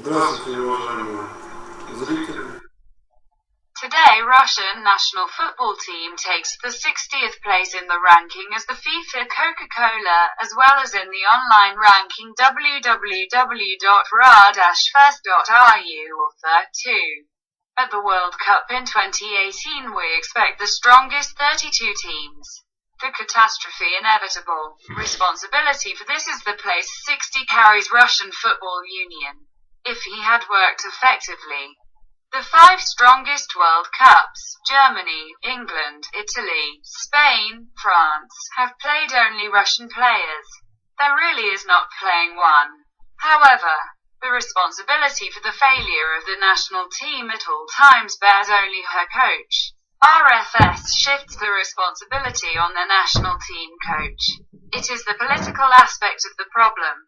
Здравствуйте, уважаемые зрители. Today, Russian national football team takes the 60th place in the ranking as the FIFA Coca-Cola, as well as in the online ranking www.ra-first.ru author 2. At the World Cup in 2018 we expect the strongest 32 teams. The catastrophe inevitable. Responsibility for this is the place 60 carries Russian Football Union. If he had worked effectively. The 5 strongest World Cups, Germany, England, Italy, Spain, France, have played only Russian players. There really is not playing one. However, the responsibility for the failure of the national team at all times bears only her coach. RFS shifts the responsibility on the national team coach. It is the political aspect of the problem,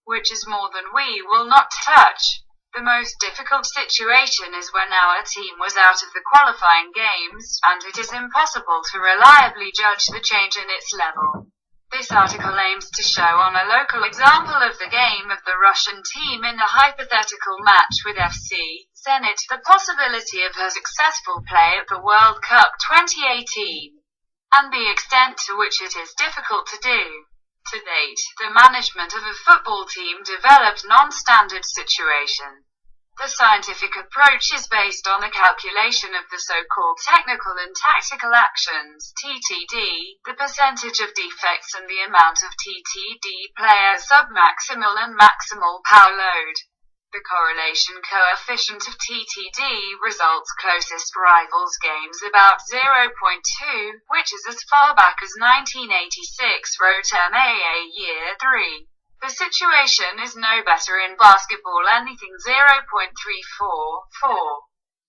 which is more than we will not touch. The most difficult situation is when our team was out of the qualifying games, and it is impossible to reliably judge the change in its level. This article aims to show on a local example of the game of the Russian team in a hypothetical match with FC Zenit the possibility of her successful play at the World Cup 2018, and the extent to which it is difficult to do. To date, the management of a football team developed non-standard situation. The scientific approach is based on the calculation of the so-called technical and tactical actions, TTD, the percentage of defects and the amount of TTD player submaximal and maximal power load. The correlation coefficient of TTD results closest rivals games about 0.2, which is as far back as 1986 wrote MAA Year 3. The situation is no better in basketball, anything 0.344.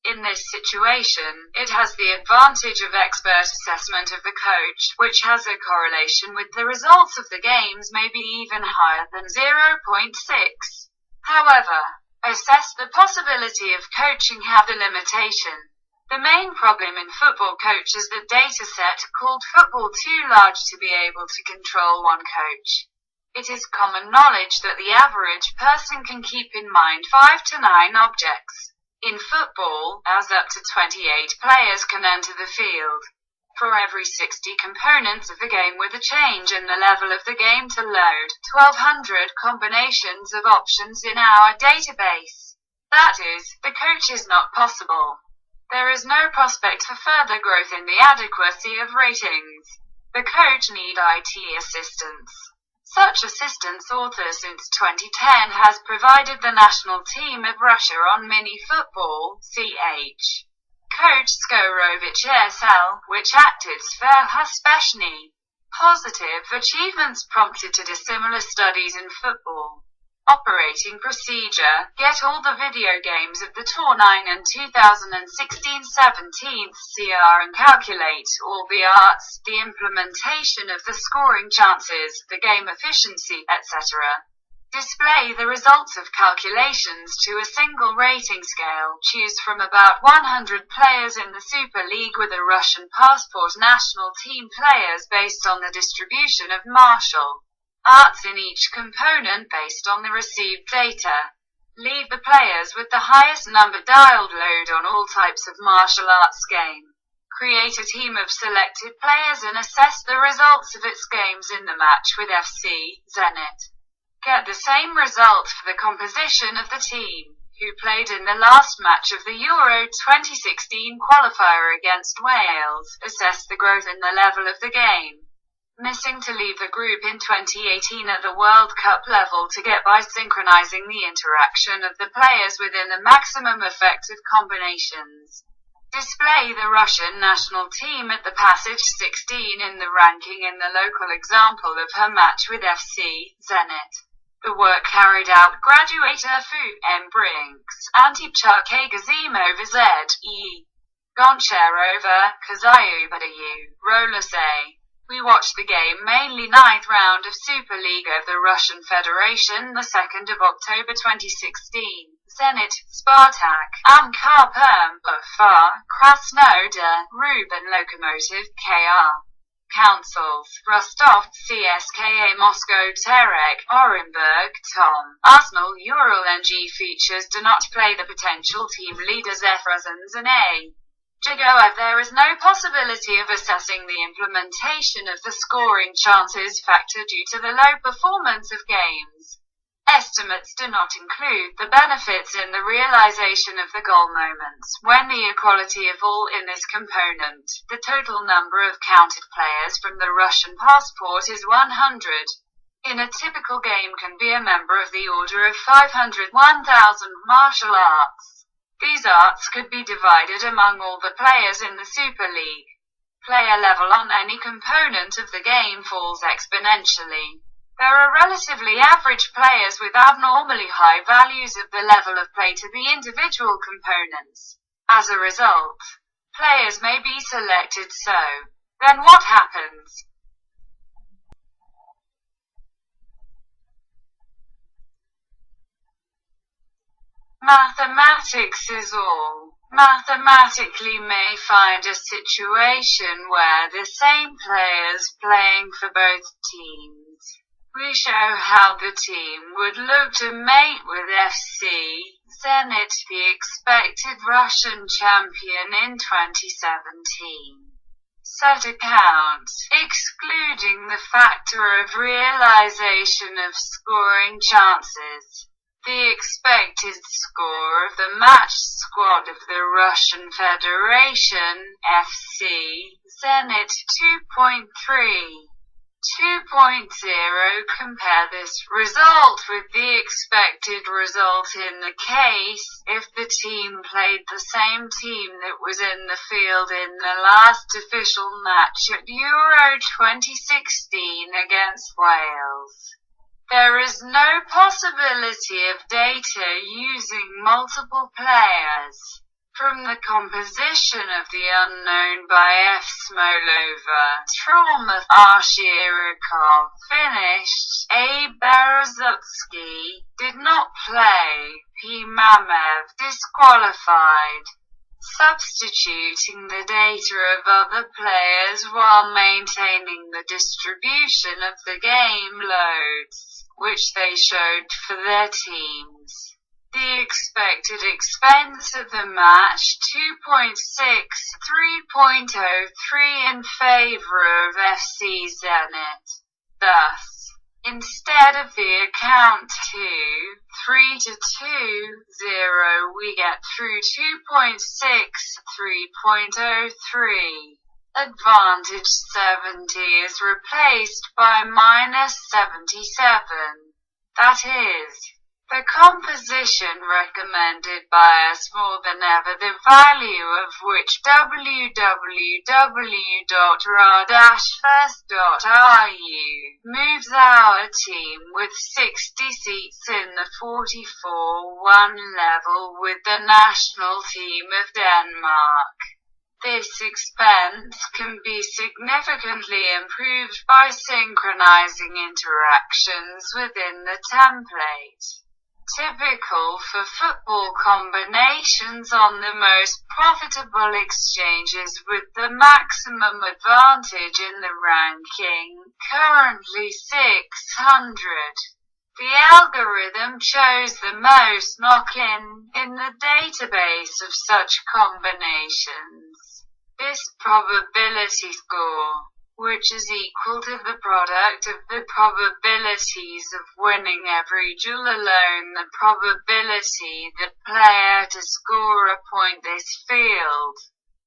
In this situation, it has the advantage of expert assessment of the coach, which has a correlation with the results of the games maybe even higher than 0.6. However, assess the possibility of coaching have a limitation. The main problem in football coach is the data set called football too large to be able to control one coach. It is common knowledge that the average person can keep in mind 5 to 9 objects. In football, as up to 28 players can enter the field. For every 60 components of the game with a change in the level of the game to load 1,200 combinations of options in our database. That is, the coach is not possible. There is no prospect for further growth in the adequacy of ratings. The coach need IT assistance. Such assistance author since 2010 has provided the national team of Russia on mini football, CH. Coach Skorovich SL, which acted Sverhashpeshny. Positive achievements prompted to dissimilar studies in football. Operating procedure, get all the video games of the 2009 and 2016-17 CR and calculate all the arts, the implementation of the scoring chances, the game efficiency, etc. Display the results of calculations to a single rating scale. Choose from about 100 players in the Super League with a Russian passport national team players based on the distribution of martial arts in each component based on the received data. Leave the players with the highest number dialed load on all types of martial arts game. Create a team of selected players and assess the results of its games in the match with FC Zenit. Get the same result for the composition of the team, who played in the last match of the Euro 2016 qualifier against Wales. Assess the growth in the level of the game. Missing to leave the group in 2018 at the World Cup level to get by synchronizing the interaction of the players within the maximum effective combinations. Display the Russian national team at the passage 16 in the ranking in the local example of her match with FC Zenit. The work carried out Graduator Fu M. Brinks, Anti-Chuck Gazimova Z. E. Goncharova, Kazayu Badayu, Rolas A. We watched the game mainly 9th round of Super League of the Russian Federation, the 2nd of October 2016. Zenit, Spartak, Ankar Perm, Ufa, Krasnodar, Rubin Lokomotiv, KR. Councils: Rostov, CSKA Moscow, Terek, Orenburg, Tom. Arsenal, Ural NG features do not play the potential team leaders Efrazans and A. Jagoev. There is no possibility of assessing the implementation of the scoring chances factor due to the low performance of games. Estimates do not include the benefits in the realization of the goal moments. When the equality of all in this component, the total number of counted players from the Russian passport is 100. In a typical game can be a member of the order of 500, 1000 martial arts. These arts could be divided among all the players in the Super League. Player level on any component of the game falls exponentially. There are relatively average players with abnormally high values of the level of play to the individual components. As a result, players may be selected so. Then what happens? Mathematics is all. Mathematically may find a situation where the same players playing for both teams. We show how the team would look to mate with FC Zenit, the expected Russian champion in 2017. Set account, excluding the factor of realization of scoring chances. The expected score of the match squad of the Russian Federation, FC Zenit 2.3. 2.0. Compare this result with the expected result in the case if the team played the same team that was in the field in the last official match at Euro 2016 against Wales. There is no possibility of data using multiple players. From the composition of the unknown by F. Smolova, Traumath, Arshirikov finished, A. Berezutsky did not play, P. Mamev disqualified. Substituting the data of other players while maintaining the distribution of the game loads, which they showed for their teams. The expected expense of the match, 2.6, 3.03 in favor of FC Zenit. Thus, instead of the account 2, 3 to 2, 0, we get through 2.6, 3.03. Advantage 70 is replaced by minus 77. That is, the composition recommended by us more than ever, the value of which www.ra-first.ru moves our team with 60 seats in the 44-1 level with the national team of Denmark. This expense can be significantly improved by synchronizing interactions within the template. Typical for football combinations on the most profitable exchanges with the maximum advantage in the ranking, currently 600. The algorithm chose the most knock-in in the database of such combinations. This probability score, which is equal to the product of the probabilities of winning every duel alone, the probability the player to score a point this field.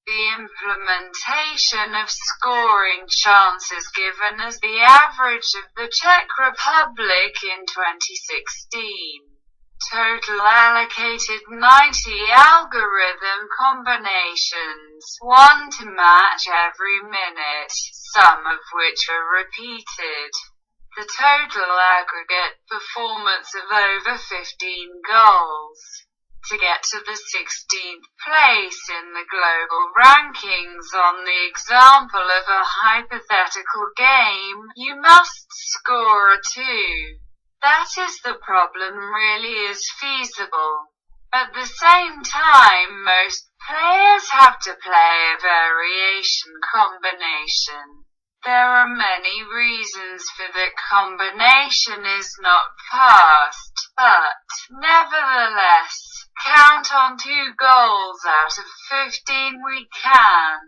The implementation of scoring chances given as the average of the Czech Republic in 2016. Total allocated 90 algorithm combinations, one to match every minute, some of which are repeated. The total aggregate performance of over 15 goals. To get to the 16th place in the global rankings on the example of a hypothetical game, you must score a 2. That is, the problem really is feasible. At the same time, most players have to play a variation combination. There are many reasons for the combination is not passed, but, nevertheless, count on 2 goals out of 15 we can.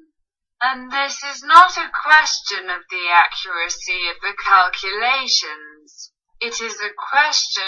And this is not a question of the accuracy of the calculations. It is a question